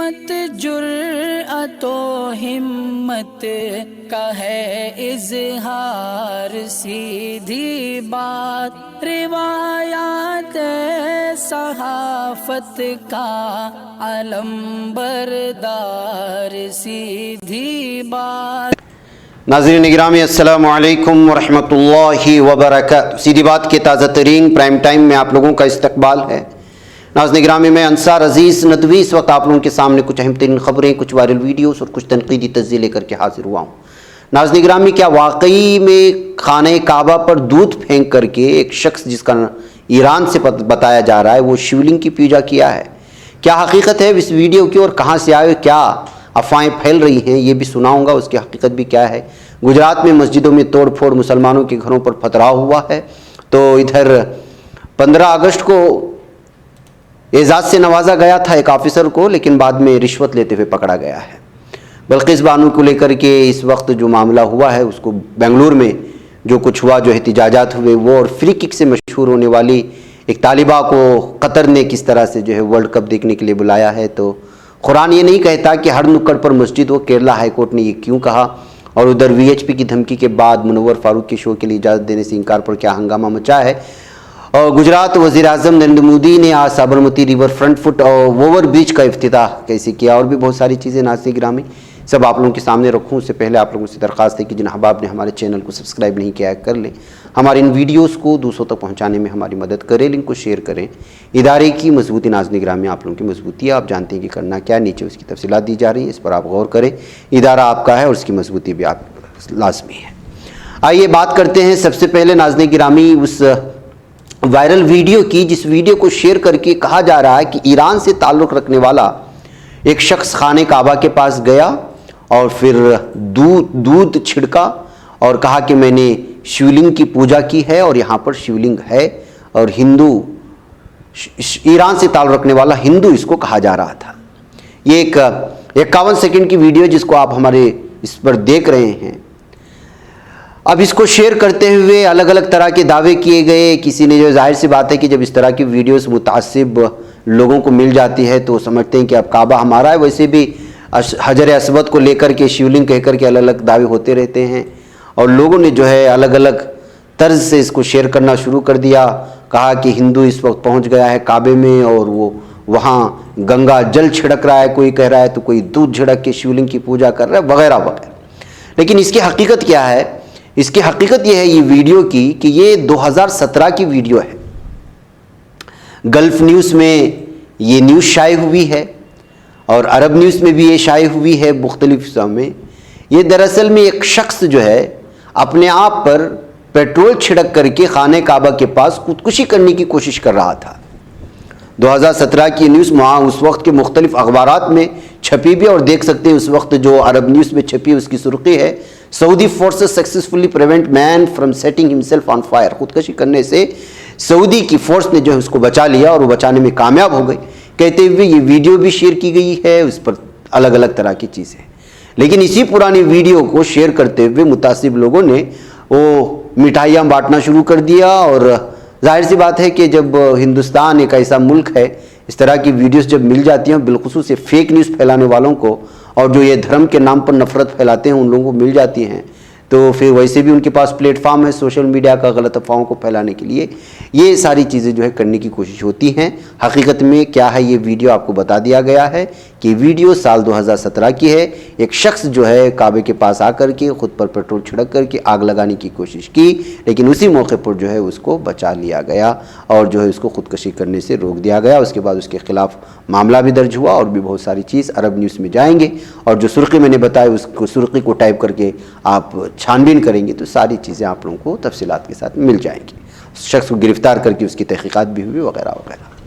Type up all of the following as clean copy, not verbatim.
सीमत जुर्अतो हिम्मत का है इजहार, सीधी बात रिवायात सहाफत का अलंबरदार, सीधी बात। नाज़रीन निगरामी अस्सलामु अलैकुम वरहमतुल्लाहि वबरकातुहू। सीधी बात के ताज़ा तरीन प्राइम टाइम में आप लोगों का इस्तकबाल है। नाज़ निगरामी में अंसार अजीज़ नदवी इस वक्त आप लोगों के सामने कुछ अहम तरीन ख़बरें, कुछ वायरल वीडियोस और कुछ तनकीदी तज्ज़िये लेकर के हाजिर हुआ हूँ। नाज़ निगरामी, क्या वाकई में खाने काबा पर दूध फेंक करके एक शख्स जिसका ईरान से बताया जा रहा है वो शिवलिंग की पूजा किया है? क्या हकीकत है इस वीडियो की और कहाँ से आए, क्या अफवाहें फैल रही हैं, ये भी सुनाऊंगा। उसकी हकीकत भी क्या है। गुजरात में मस्जिदों में तोड़ फोड़, मुसलमानों के घरों पर पथराव हुआ है। तो इधर 15 अगस्त को एजाज़ से नवाजा गया था एक ऑफिसर को, लेकिन बाद में रिश्वत लेते हुए पकड़ा गया है। बल्किस बानो को लेकर के इस वक्त जो मामला हुआ है, उसको बेंगलुरु में जो कुछ हुआ, जो एहतिजाजात हुए वो, और फ्री किक से मशहूर होने वाली एक तालिबा को कतर ने किस तरह से जो है वर्ल्ड कप देखने के लिए बुलाया है। तो कुरान ये नहीं कहता कि हर नुक्कड़ पर मस्जिद हो। केरला हाई कोर्ट ने ये क्यों कहा? और उधर वीएचपी की धमकी के बाद मुनव्वर फारूक के शो के लिए इजाज़त देने से इनकार पर क्या हंगामा मचा है। और गुजरात वज़ीर आज़म नरेंद्र मोदी ने आज साबरमती रिवर फ्रंट फुट और ओवर ब्रिज का इफ्तिताह कैसे किया, और भी बहुत सारी चीज़ें नाज़रीन गिरामी सब आप लोगों के सामने रखूँ। उससे पहले आप लोगों से दरख्वास्त है कि जिन अहबाब ने हमारे चैनल को सब्सक्राइब नहीं किया है कर लें। हमारे इन वीडियोस को दूसरों तक पहुंचाने में हमारी मदद करें, लिंक को शेयर करें। इदारे की मजबूती, नाज़रीन निगरामी आप लोगों की मजबूती है। आप जानते हैं कि करना क्या, नीचे उसकी तफसीलात दी जा रही है, इस पर आप गौर करें। इदारा आपका है और उसकी मजबूती भी आप लाजमी है। आइए बात करते हैं सबसे पहले नाज़रीन गिरामी उस वायरल वीडियो की, जिस वीडियो को शेयर करके कहा जा रहा है कि ईरान से ताल्लुक़ रखने वाला एक शख्स खाने काबा के पास गया और फिर दूध छिड़का और कहा कि मैंने शिवलिंग की पूजा की है और यहाँ पर शिवलिंग है, और हिंदू, ईरान से ताल्लुक़ रखने वाला हिंदू इसको कहा जा रहा था। ये एक 51 सेकंड की वीडियो जिसको आप हमारे इस पर देख रहे हैं। अब इसको शेयर करते हुए अलग अलग तरह के दावे किए गए। किसी ने, जो जाहिर सी बात है कि जब इस तरह की वीडियोस मुतासिब लोगों को मिल जाती है तो समझते हैं कि अब काबा हमारा है। वैसे भी हजर अस्वद को लेकर के, शिवलिंग कहकर के अलग अलग दावे होते रहते हैं, और लोगों ने जो है अलग अलग तर्ज से इसको शेयर करना शुरू कर दिया। कहा कि हिंदू इस वक्त पहुंच गया है काबे में और वो वहाँ गंगा जल छिड़क रहा है, कोई कह रहा है, तो कोई दूध छिड़क के शिवलिंग की पूजा कर रहा है, वगैरह वगैरह। लेकिन इसकी हकीकत क्या है? इसकी हकीकत यह है ये वीडियो की कि ये 2017 की वीडियो है। गल्फ न्यूज़ में ये न्यूज़ शाये हुई है और अरब न्यूज़ में भी ये शाये हुई है मुख्तलिफ हिस्सों में। ये दरअसल में एक शख्स जो है अपने आप पर पेट्रोल छिड़क करके खाने काबा के पास खुदकुशी करने की कोशिश कर रहा था। 2017 की न्यूज़ वहाँ उस वक्त के मुख्तलिफ अखबारात में छपी भी, और देख सकते हैं उस वक्त जो अरब न्यूज़ में छपी उसकी सुर्खी है, Saudi forces successfully prevent man from setting himself on fire. खुदकुशी करने से सऊदी की फोर्स ने जो है उसको बचा लिया और वो बचाने में कामयाब हो गई, कहते हुए ये वीडियो भी शेयर की गई है, उस पर अलग अलग तरह की चीज़ें। लेकिन इसी पुरानी वीडियो को शेयर करते हुए मुतासिब लोगों ने वो मिठाइयाँ बांटना शुरू कर दिया। और जाहिर सी बात है कि जब हिंदुस्तान एक ऐसा मुल्क है, इस तरह की वीडियोस जब मिल जाती हैं, बिलखुसूस ये फेक न्यूज़ फैलाने वालों को और जो ये धर्म के नाम पर नफरत फैलाते हैं उन लोगों को मिल जाती हैं, तो फिर वैसे भी उनके पास प्लेटफॉर्म है सोशल मीडिया का गलत अफवाहों को फैलाने के लिए। ये सारी चीज़ें जो है करने की कोशिश होती हैं। हकीकत में क्या है, ये वीडियो आपको बता दिया गया है कि वीडियो साल 2017 की है। एक शख्स जो है काबे के पास आकर के खुद पर पेट्रोल छिड़क करके आग लगाने की कोशिश की, लेकिन उसी मौके पर जो है उसको बचा लिया गया और जो है उसको खुदकुशी करने से रोक दिया गया। उसके बाद उसके खिलाफ मामला भी दर्ज हुआ और भी बहुत सारी चीज़ अरब न्यूज़ में जाएंगे, और जो सुर्खी मैंने बताई उसको सुर्खी को टाइप करके आप छानबीन करेंगे तो सारी चीज़ें आप लोगों को तफसीलात के साथ मिल जाएंगी। शख्स को गिरफ्तार करके उसकी तहकीकात भी हुई वगैरह वगैरह।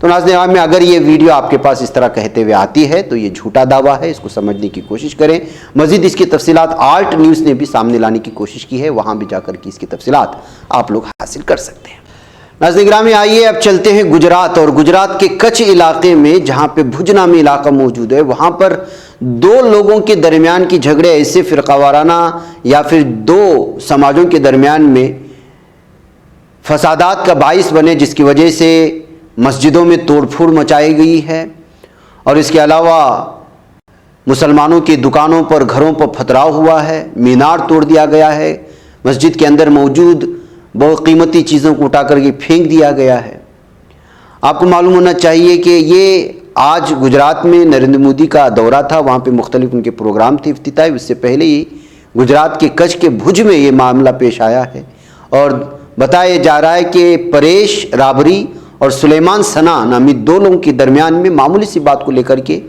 तो नाज़रीन में अगर ये वीडियो आपके पास इस तरह कहते हुए आती है तो ये झूठा दावा है, इसको समझने की कोशिश करें। मज़ीद इसकी तफसीलात आल्ट न्यूज़ ने भी सामने लाने की कोशिश की है, वहाँ भी जाकर के इसकी तफसीलात आप लोग हासिल कर सकते हैं। नाज़रीन ग्रामी आइए अब चलते हैं गुजरात, और गुजरात के कच्छ इलाके में जहाँ पे भुज नामी इलाका मौजूद है, वहाँ पर दो लोगों के दरमियान की झगड़े ऐसे फ़िरक़ावाराना या फिर दो समाजों के दरमियान में फसादात का बाइस बने, जिसकी वजह से मस्जिदों में तोड़फोड़ मचाई गई है और इसके अलावा मुसलमानों की दुकानों पर, घरों पर पथराव हुआ है, मीनार तोड़ दिया गया है, मस्जिद के अंदर मौजूद बहुत कीमती चीज़ों को उठा करके फेंक दिया गया है। आपको मालूम होना चाहिए कि ये आज गुजरात में नरेंद्र मोदी का दौरा था, वहाँ पे मुख्तलिफ उनके प्रोग्राम थे इफ्तिताई। उससे पहले ही गुजरात के कच्छ के भुज में ये मामला पेश आया है और बताया जा रहा है कि परेश राबरी और सुलेमान सना नामी 2 लोगों के दरमियान में मामूली सी बात को लेकर के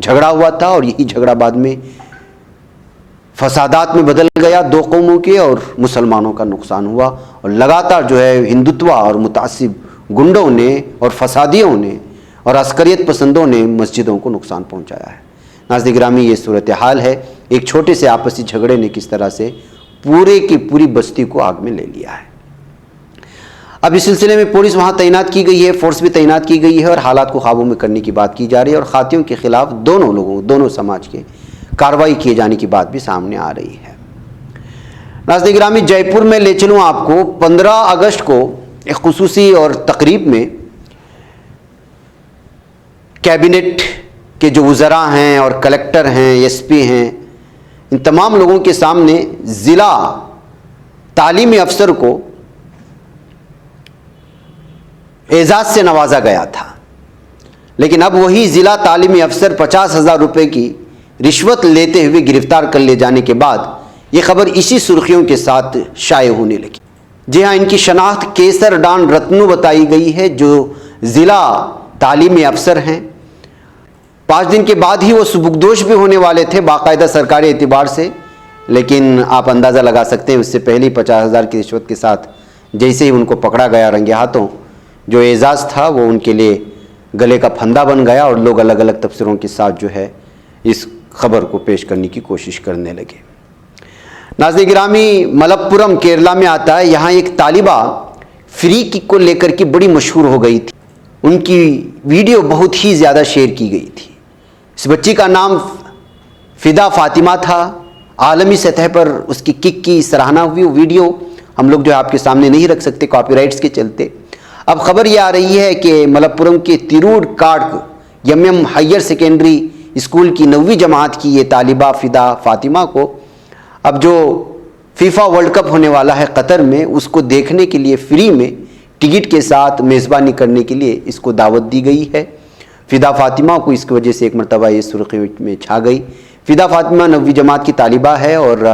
झगड़ा हुआ था और यही झगड़ा बाद में फसादात में बदल गया 2 कौमों के और मुसलमानों का नुकसान हुआ। और लगातार जो है हिंदुत्व और मुतासिब गुंडों ने और फसादियों ने और अस्करियत पसंदों ने मस्जिदों को नुकसान पहुंचाया है। नाज़रीन गिरामी, ये सूरत हाल है। एक छोटे से आपसी झगड़े ने किस तरह से पूरे की पूरी बस्ती को आग में ले लिया है। अब इस सिलसिले में पुलिस वहाँ तैनात की गई है, फोर्स भी तैनात की गई है और हालात को काबू में करने की बात की जा रही है और खातियों के खिलाफ दोनों समाज के कार्रवाई किए जाने की बात भी सामने आ रही है। नाज़रीन गिरामी, जयपुर में ले चलूँ आपको। 15 अगस्त को एक खुसूसी और तकरीब में कैबिनेट के जो वज़रा हैं और कलेक्टर हैं, एसपी हैं, इन तमाम लोगों के सामने ज़िला तालीमी अफसर को एजाज़ से नवाजा गया था। लेकिन अब वही ज़िला तालीमी अफसर 50,000 रुपये की रिश्वत लेते हुए गिरफ्तार कर ले जाने के बाद ये खबर इसी सुर्खियों के साथ शाये होने लगी। जी हाँ, इनकी शनाख्त केसर डान रत्नू बताई गई है, जो ज़िला तालीमी अफसर हैं। 5 दिन के बाद ही वो सुबुकदोश भी होने वाले थे बाकायदा सरकारी एतबार से, लेकिन आप अंदाज़ा लगा सकते हैं उससे पहले 50,000 की रिश्वत के साथ जैसे ही उनको पकड़ा गया रंगे हाथों, जो एजाज़ था वो उनके लिए गले का फंदा बन गया और लोग अलग अलग तफसीरों के साथ जो है इस खबर को पेश करने की कोशिश करने लगे। नाज़रीन गिरामी, मलप्पुरम केरला में आता है। यहाँ एक तालिबा फ्री किक को लेकर के बड़ी मशहूर हो गई थी। उनकी वीडियो बहुत ही ज़्यादा शेयर की गई थी। इस बच्ची का नाम फ़िदा फ़ातिमा था। आलमी सतह पर उसकी किक की सराहना हुई। वो वीडियो हम लोग जो है आपके सामने नहीं रख सकते कॉपीराइट्स के चलते। अब खबर ये आ रही है कि मलप्पुरम के Tirur M higher secondary school की 9वीं जमात की ये तालिबा फ़िदा फ़ातिमा को अब जो फीफा वर्ल्ड कप होने वाला है कतर में, उसको देखने के लिए फ्री में टिकट के साथ मेज़बानी करने के लिए इसको दावत दी गई है। फ़िदा फ़ातिमा को इसकी वजह से एक मरतबा ये सुर्खी में छा गई। फ़िदा फ़ातिमा 9वीं जमात की तालिबा है और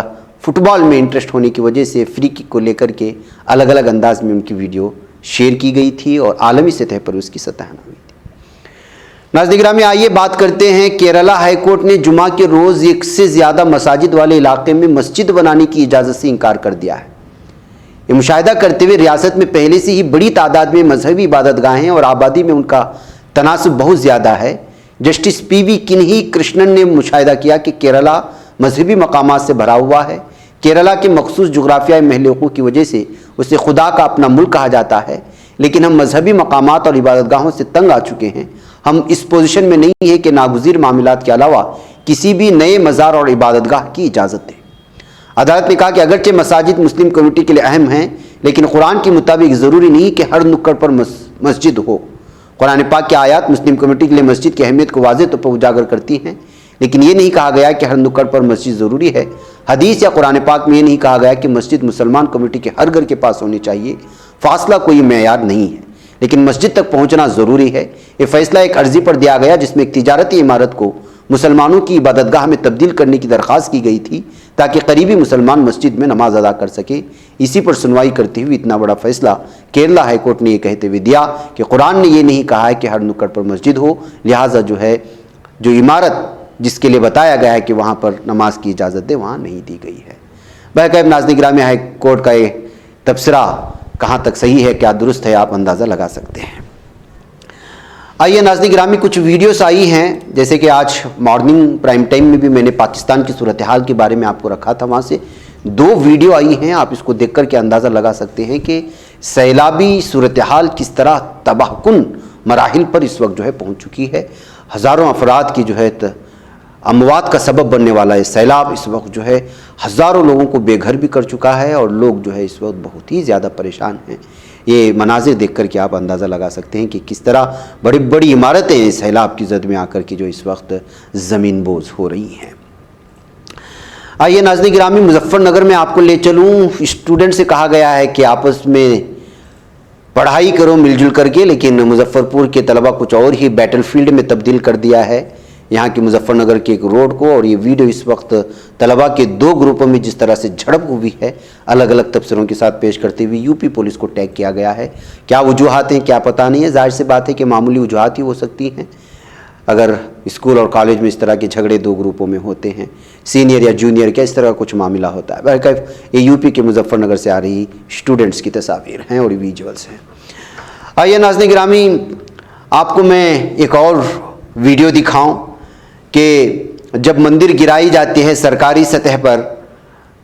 फुटबॉल में इंटरेस्ट होने की वजह से फ्री किक को लेकर के अलग अलग अंदाज में उनकी वीडियो शेयर की गई थी और आलमी सतह पर उसकी सराहना हुई थी। नाज़रीन गिरामी, आइए बात करते हैं। केरला हाई कोर्ट ने जुमा के रोज़ 1 से ज़्यादा मसाजिद वाले इलाके में मस्जिद बनाने की इजाज़त से इनकार कर दिया है। ये मुशाहिदा करते हुए रियासत में पहले से ही बड़ी तादाद में मजहबी इबादतगाहें और आबादी में उनका तनासुब बहुत ज़्यादा है। जस्टिस PV किन्ही कृष्णन ने मुशाहिदा किया कि केरला मजहबी मकामात से भरा हुआ है। केरला के मखसूस जुग्राफियाई महलकों की वजह से उसे खुदा का अपना मुल्क कहा जाता है, लेकिन हम मजहबी मकामात और इबादतगाहों से तंग आ चुके हैं। हम इस पोजीशन में नहीं है कि नागुज़ीर मामलात के अलावा किसी भी नए मज़ार और इबादतगाह की इजाज़त दें। अदालत ने कहा कि अगरचे मसाजिद मुस्लिम कम्युनिटी के लिए अहम हैं, लेकिन कुरान के मुताबिक ज़रूरी नहीं कि हर नुक्कड़ पर मस्जिद हो। कुरान पाक की आयत मुस्लिम कम्युनिटी के लिए मस्जिद की अहमियत को वाज़ेह तौर पर उजागर करती हैं, लेकिन ये नहीं कहा गया कि हर नुक्कड़ पर मस्जिद ज़रूरी है। हदीस या कुरान पाक में ये नहीं कहा गया कि मस्जिद मुसलमान कम्युनिटी के हर घर के पास होनी चाहिए। फासला कोई मेयार नहीं है, लेकिन मस्जिद तक पहुंचना ज़रूरी है। ये फैसला एक अर्जी पर दिया गया जिसमें एक तिजारती इमारत को मुसलमानों की इबादतगाह में तब्दील करने की दरख्वास्त की गई थी ताकि करीबी मुसलमान मस्जिद में नमाज अदा कर सके। इसी पर सुनवाई करते हुए इतना बड़ा फैसला केरला हाईकोर्ट ने ये कहते हुए दिया कि कुरान ने ये नहीं कहा है कि हर नुक्कड़ पर मस्जिद हो, लिहाजा जो है जो इमारत जिसके लिए बताया गया है कि वहाँ पर नमाज की इजाज़त दे, वहाँ नहीं दी गई है। बहरकैफ नाज़रीन गिरामी, हाई कोर्ट का ये तबसरा कहाँ तक सही है, क्या दुरुस्त है, आप अंदाज़ा लगा सकते हैं। आइए नाज़रीन गिरामी, कुछ वीडियोस आई हैं, जैसे कि आज मॉर्निंग प्राइम टाइम में भी मैंने पाकिस्तान की सूरत हाल के बारे में आपको रखा था। वहाँ से 2 वीडियो आई हैं। आप इसको देख कर के अंदाज़ा लगा सकते हैं कि सैलाबी सूरत हाल किस तरह तबाहकुन मराहिल पर इस वक्त जो है पहुँच चुकी है। हज़ारों अफराद की जो है अमवात का सबब बनने वाला है सैलाब इस वक्त जो है हज़ारों लोगों को बेघर भी कर चुका है और लोग जो है इस वक्त बहुत ही ज़्यादा परेशान हैं। ये मनाजिर देख कर के आप अंदाज़ा लगा सकते हैं कि किस तरह बड़ी बड़ी इमारतें इस सैलाब की जद में आकर के जो इस वक्त ज़मीन बोझ हो रही हैं। आइए नाज़रीन गिरामी, मुजफ्फरनगर में आपको ले चलूँ। स्टूडेंट से कहा गया है कि आपस में पढ़ाई करो मिलजुल करके, लेकिन मुजफ्फरपुर के तलबा कुछ और ही बैटलफील्ड में तब्दील कर दिया है यहाँ की मुजफ्फरनगर के एक रोड को। और ये वीडियो इस वक्त तलबा के दो ग्रुपों में जिस तरह से झड़प हुई है, अलग अलग तबसरों के साथ पेश करते हुए यूपी पुलिस को टैग किया गया है। क्या वजूहात हैं क्या पता नहीं है, जाहिर सी बात है कि मामूली वजूहात ही हो सकती हैं अगर स्कूल और कॉलेज में इस तरह के झगड़े दो ग्रुपों में होते हैं, सीनियर या जूनियर क्या इस तरह का कुछ मामला होता है। बहरकैफ ये यूपी के मुजफ्फरनगर से आ रही स्टूडेंट्स की तस्वीर हैं और विजुअल्स हैं। आइए नाज़रीन गिरामी, आपको मैं एक और वीडियो दिखाऊं कि जब मंदिर गिराई जाती है सरकारी सतह पर,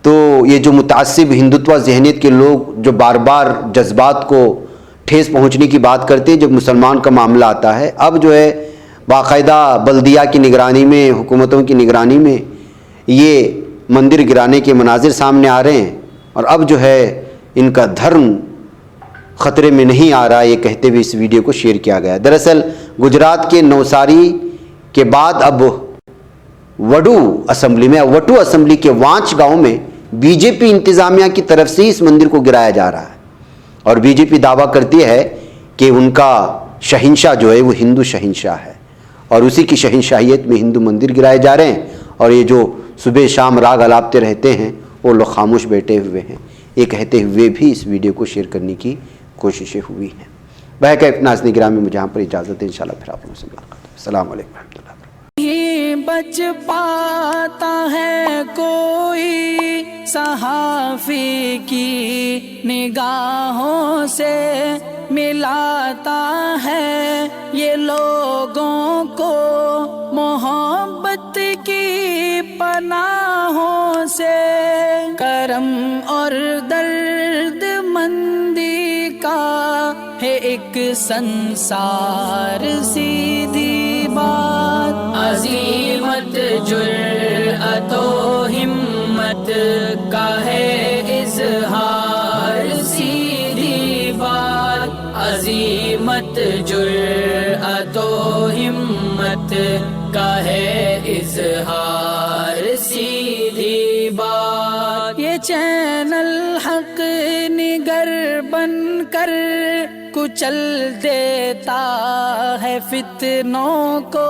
तो ये जो मुतासिब हिंदुत्व ज़हनियत के लोग जो बार बार जज्बात को ठेस पहुंचने की बात करते हैं, जब मुसलमान का मामला आता है, अब जो है बाकायदा बल्दिया की निगरानी में, हुकूमतों की निगरानी में ये मंदिर गिराने के मनाजिर सामने आ रहे हैं। और अब जो है इनका धर्म ख़तरे में नहीं आ रहा, ये कहते हुए इस वीडियो को शेयर किया गया। दरअसल गुजरात के नवसारी के बाद अब वडू असम्बली के वांच गांव में बीजेपी इंतज़ामिया की तरफ से इस मंदिर को गिराया जा रहा है। और बीजेपी दावा करती है कि उनका शहंशाह जो है वो हिंदू शहंशाह है और उसी की शहंशाहियत में हिंदू मंदिर गिराए जा रहे हैं। और ये जो सुबह शाम राग अलापते रहते हैं वो लोग खामोश बैठे हुए हैं, ये कहते हुए भी इस वीडियो को शेयर करने की कोशिशें हुई हैं। बहरकैफ नाज़रीन गिरामी, मुझे यहाँ पर इजाज़त है, इंशाल्लाह फिर आप लोगों से मुलाकात होगी। अस्सलाम वालेकुम रहमतुल्लाह। बच पाता है कोई सहाफ़ी की निगाहों से, मिलाता है ये लोगों को मोहब्बत की पनाहों से। करम और दर्द मंदी का है एक संसार, सीधी बात अज़ीमत जुर्अतो हिम्मत का है इज़हार, सीधी बात अज़ीमत जुर्अतो हिम्मत का है इज़हार, सीधी बात। ये चैनल हक निगर बनकर कुचल देता है फितनों को।